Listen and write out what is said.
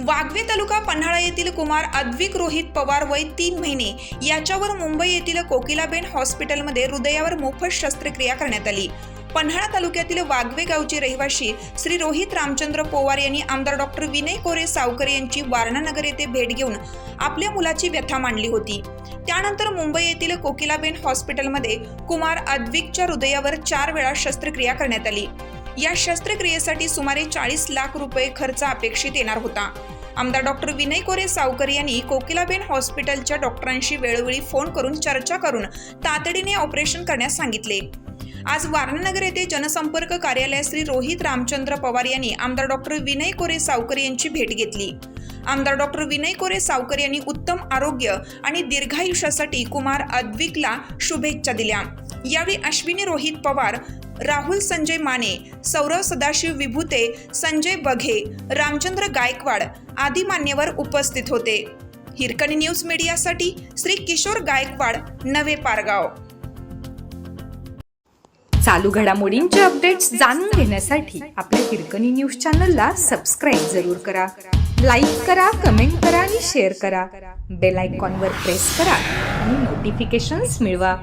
वाघवे तालुका पन्हाळा येथील कुमार अद्विक रोहित पवार वय 3 महिने याच्यावर मुंबई येथील कोकिलाबेन हॉस्पिटलमध्ये हृदयावर मोफत शस्त्रक्रिया करण्यात आली। पन्हाळा तालुक्यातील वाघवे गावचे रहिवासी श्री रोहित रामचंद्र पवार यांनी आमदार डॉक्टर विनय कोरे सावकर यांची वारणानगर येथे भेट घेऊन आपल्या मुलाची व्यथा मांडली होती। त्यानंतर मुंबई येथील कोकिलाबेन हॉस्पिटलमध्ये कुमार अद्विकच्या हृदयावर 4 वेळा शस्त्रक्रिया करण्यात आली। या शस्त्रक्रियेसाठी सुमारे 40 लाख रुपये खर्च अपेक्षित येणार होता। आमदार डॉक्टर विनय कोरे सावकर यांनी कोकिलाबेन हॉस्पिटलच्या डॉक्टरांशी वेळोवेळी फोन करून चर्चा करून तातडीने ऑपरेशन करण्यास सांगितले। आज वारणानगर येथे जनसंपर्क कार्यालयात श्री रोहित रामचंद्र पवार यांनी आमदार डॉक्टर विनय कोरे सावकर यांची भेट घेतली। आमदार डॉक्टर विनय कोरे सावकर यांनी उत्तम आरोग्य आणि दीर्घायुष्यासाठी कुमार अद्विकला शुभेच्छा दिल्या। यावेळी अश्विनी रोहित पवार, राहुल संजय माने, सौरव सदाशिव विभूते, संजय बघे, रामचंद्र गायकवाड आदी मान्यवर उपस्थित होते। हिरकणी न्यूज मीडियासाठी श्री किशोर गायकवाड, नवे पारगाव। चालू घडामोडींचे अपडेट्स जाणून घेण्यासाठी आपल्या हिरकणी न्यूज चॅनलला सबस्क्राईब जरूर करा, लाईक करा, कमेंट करा आणि शेअर करा। बेल आयकॉनवर प्रेस करा आणि नोटिफिकेशन्स मिळवा।